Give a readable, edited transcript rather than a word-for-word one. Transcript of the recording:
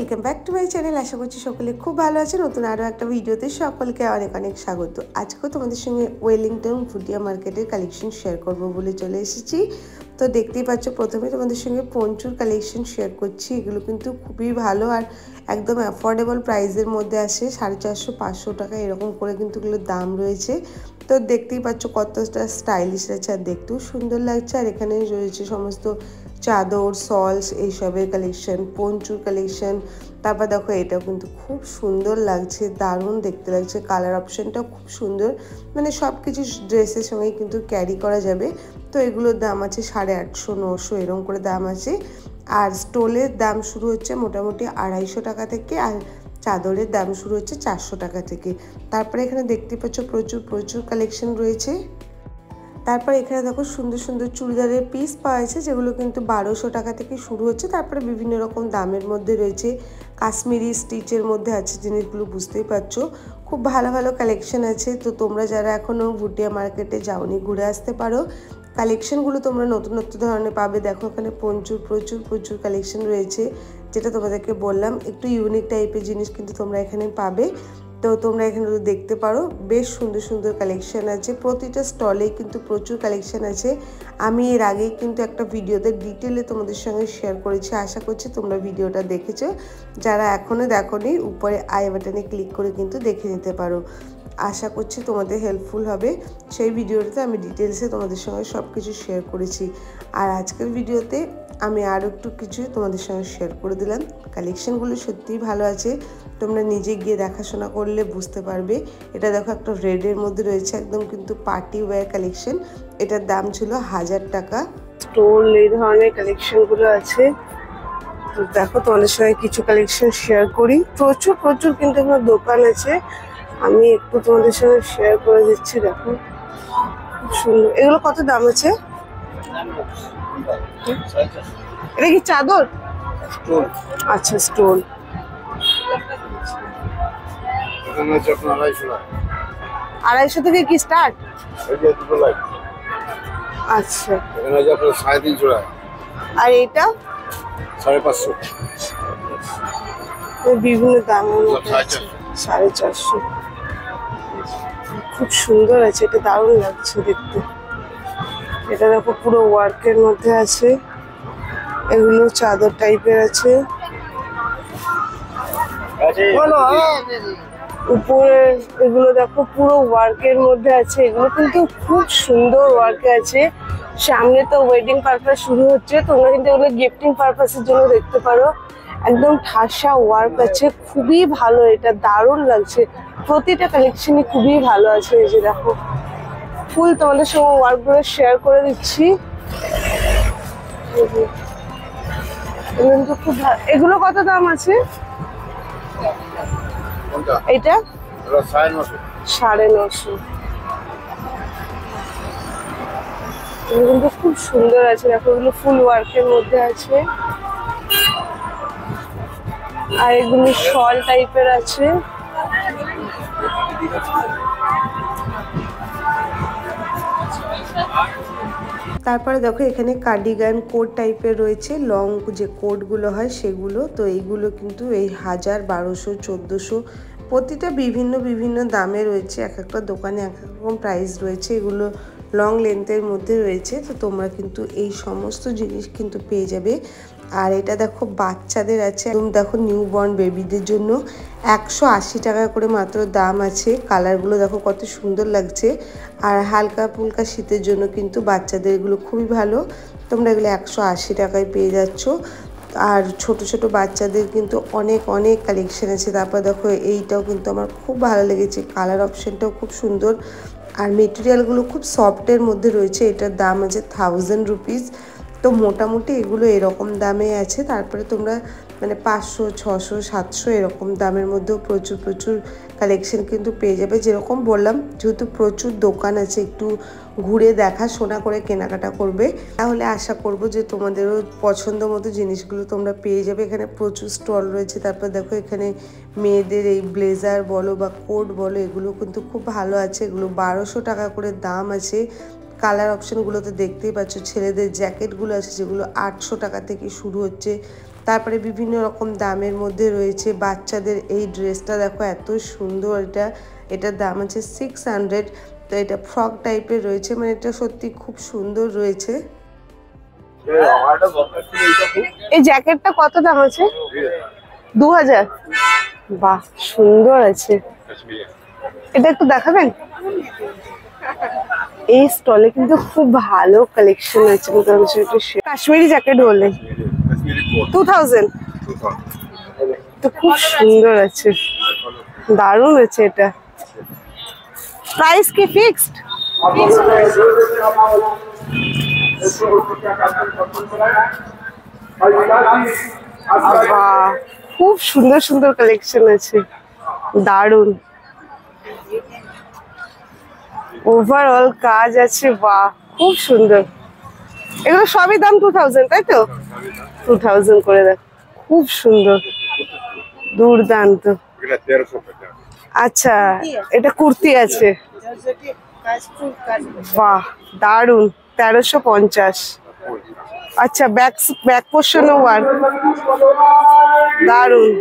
Welcome back to my channel. আশা করছি সকলে খুব ভালো আছে। নতুন আরও একটা ভিডিওতে সকলকে অনেক অনেক স্বাগত। আজকেও তোমাদের সঙ্গে ওয়েলিংটন ভুটিয়া মার্কেটের কালেকশন শেয়ার করব বলে চলে এসেছি। তো দেখতেই পাচ্ছ, প্রথমে তোমাদের সঙ্গে পঞ্চুর কালেকশন শেয়ার করছি। এগুলো কিন্তু খুবই ভালো আর একদম অ্যাফোর্ডেবল প্রাইসের মধ্যে আসে। 450-500 টাকা এরকম করে কিন্তু এগুলোর দাম রয়েছে। তো দেখতেই পাচ্ছ কতটা স্টাইলিশ আছে আর দেখতেও সুন্দর লাগছে। আর এখানে রয়েছে সমস্ত চাদর, সলস, এইসবের কালেকশন, পঞ্চুর কালেকশন। তারপর দেখো এটাও কিন্তু খুব সুন্দর লাগছে, দারুণ দেখতে লাগছে। কালার অপশানটাও খুব সুন্দর, মানে সব কিছু ড্রেসের সঙ্গেই কিন্তু ক্যারি করা যাবে। তো এগুলোর দাম আছে 850-900 এরকম করে দাম আছে। আর স্টোলের দাম শুরু হচ্ছে মোটামুটি 250 টাকা থেকে, আর চাদরের দাম শুরু হচ্ছে 400 টাকা থেকে। তারপরে এখানে দেখতে পাচ্ছ প্রচুর কালেকশন রয়েছে। তারপর এখানে দেখো সুন্দর সুন্দর চুড়িদারের পিস পাওয়া যাচ্ছে, যেগুলো কিন্তু 1200 টাকা থেকে শুরু হচ্ছে। তারপরে বিভিন্ন রকম দামের মধ্যে রয়েছে, কাশ্মীরি স্টিচের মধ্যে আছে জিনিসগুলো, বুঝতেই পারছো খুব ভালো ভালো কালেকশন আছে। তো তোমরা যারা এখনও ভুটিয়া মার্কেটে যাওনি, ঘুরে আসতে পারো। কালেকশনগুলো তোমরা নতুন ধরনের পাবে। দেখো এখানে প্রচুর কালেকশন রয়েছে, যেটা তোমাদেরকে বললাম একটু ইউনিক টাইপের জিনিস কিন্তু তোমরা এখানে পাবে। তো তোমরা এখানে দেখতে পারো বেশ সুন্দর কালেকশন আছে। প্রতিটা স্টলেই কিন্তু প্রচুর কালেকশন আছে। আমি এর আগেই কিন্তু একটা ভিডিওতে ডিটেলে তোমাদের সঙ্গে শেয়ার করেছি, আশা করছি তোমরা ভিডিওটা দেখেছো। যারা এখনও দেখোনি, উপরে আই বাটনে ক্লিক করে কিন্তু দেখে নিতে পারো। আশা করছি তোমাদের হেল্পফুল হবে। সেই ভিডিওটাতে আমি ডিটেলসে তোমাদের সঙ্গে সব কিছু শেয়ার করেছি। আর আজকের ভিডিওতে আমি আরও একটু কিছু তোমাদের সঙ্গে শেয়ার করে দিলাম। কালেকশনগুলো সত্যিই ভালো আছে, তোমরা নিজে গিয়ে দেখাশোনা করলে বুঝতে পারবে। এটা দেখো একটা রেডের মধ্যে রয়েছে, একদম কিন্তু পার্টি ওয়্যার কালেকশন। এটার দাম ছিল 1000 টাকা। স্টোল এই ধরনের কালেকশনগুলো আছে। তো দেখো তোমাদের সঙ্গে কিছু কালেকশন শেয়ার করি। প্রচুর কিন্তু আমার দোকান আছে, আমি একটু তোমাদের সঙ্গে শেয়ার করে দিচ্ছি। দেখো খুব সুন্দর। এগুলো কত দাম আছে? এটা কি চাদর? আচ্ছা, স্টোল। আড়াইশো থেকে কি স্টার্ট? আচ্ছা, আর এটা 550 বিভিন্ন দামের মধ্যে আছে। 450। খুব সুন্দর আছে, এটা দারুণ লাগছে দেখতে। এটা দেখো পুরো ওয়ার্কের মধ্যে আছে, এগুলো চাদর টাইপের আছে। উপরে এগুলো দেখো পুরো ওয়ার্কের মধ্যে আছে, এগুলো কিন্তু খুব সুন্দর ওয়ার্কে আছে। সামনে তো ওয়েডিং পারপাস শুরু হচ্ছে, তোমরা কিন্তু এগুলো গিফটিং পারপাসের জন্য দেখতে পারো। একদম ঠাসা ওয়ার্ক আছে, খুবই ভালো, এটা দারুণ লাগছে। প্রতিটা কালেকশনই খুবই ভালো আছে। এই যে দেখো ফুল তোমাদের সঙ্গে ওয়ার্কগুলো শেয়ার করে দিচ্ছি। কিন্তু খুব ভালো। এগুলো কত দাম আছে? এটা 950। কিন্তু খুব সুন্দর আছে, দেখো এগুলো ফুল ওয়ার্কের মধ্যে আছে। আর এগুলো শল টাইপের আছে। তারপরে দেখো এখানে কার্ডিগান কোট টাইপের রয়েছে, লং যে কোটগুলো হয় সেগুলো। তো এইগুলো কিন্তু এই 1000, 1200, 1400 প্রতিটা বিভিন্ন দামে রয়েছে। এক একটা দোকানে এক রকম প্রাইস রয়েছে। এগুলো লং লেন্থের মধ্যে রয়েছে। তো তোমরা কিন্তু এই সমস্ত জিনিস কিন্তু পেয়ে যাবে। আর এটা দেখো বাচ্চাদের আছে, একদম দেখো নিউ বর্ন বেবিদের জন্য 180 টাকা করে মাত্র দাম আছে। কালারগুলো দেখো কত সুন্দর লাগছে। আর হালকা ফুলকা শীতের জন্য কিন্তু বাচ্চাদের এগুলো খুবই ভালো। তোমরা এগুলো 180 টাকায় পেয়ে যাচ্ছ। আর ছোট বাচ্চাদের কিন্তু অনেক কালেকশন আছে। তারপর দেখো এইটাও কিন্তু আমার খুব ভালো লেগেছে, কালার অপশানটাও খুব সুন্দর। আর মেটেরিয়ালগুলো খুব সফটের মধ্যে রয়েছে। এটার দাম আছে 1000 রুপিস। তো মোটামুটি এগুলো এরকম দামে আছে। তারপরে তোমরা মানে 500, 600, 700 এরকম দামের মধ্যেও প্রচুর কালেকশন কিন্তু পেয়ে যাবে। যেরকম বললাম, যেহেতু প্রচুর দোকান আছে, একটু ঘুরে দেখাশোনা করে কেনাকাটা করবে, তাহলে আশা করব যে তোমাদেরও পছন্দ মতো জিনিসগুলো তোমরা পেয়ে যাবে। এখানে প্রচুর স্টল রয়েছে। তারপর দেখো এখানে মেয়েদের এই ব্লেজার বলো বা কোট বলো, এগুলো কিন্তু খুব ভালো আছে। এগুলো 1200 টাকা করে দাম আছে। কালার অপশানগুলো তো দেখতেই পাচ্ছ। ছেলেদের জ্যাকেটগুলো আছে যেগুলো 800 টাকা থেকে শুরু হচ্ছে। তারপরে বিভিন্ন রকম দামের মধ্যে রয়েছে। বাচ্চাদের এই ড্রেসটা দেখো এত সুন্দর, এটার দাম আছে 600। তো এটা ফ্রক টাইপের রয়েছে, মানে এটা সত্যি খুব সুন্দর রয়েছে। এই জ্যাকেটটা কত দাম আছে? 2000। বাহ, সুন্দর আছে। এটা একটু দেখাবেন? এই স্টলে কিন্তু খুব ভালো কালেকশন আছে। কাশ্মীরি জ্যাকেট বললেন 2000। তো খুব সুন্দর আছে, দারুণ আছে এটা। প্রাইস কি ফিক্সড? বাহ, খুব সুন্দর সুন্দর কালেকশন আছে, দারুণ। ওভারঅল কাজ আছে, বাহ খুব সুন্দর। এগুলো সবই দাম 2000, তাই তো? 2000 করে দেখ, খুব সুন্দর, দুর্দান্ত। আচ্ছা, এটা কুর্তি আছে, বাহ দারুণ, 1350। আচ্ছা, ব্যাক পোর্শনও ওয়ার্ক, দারুণ।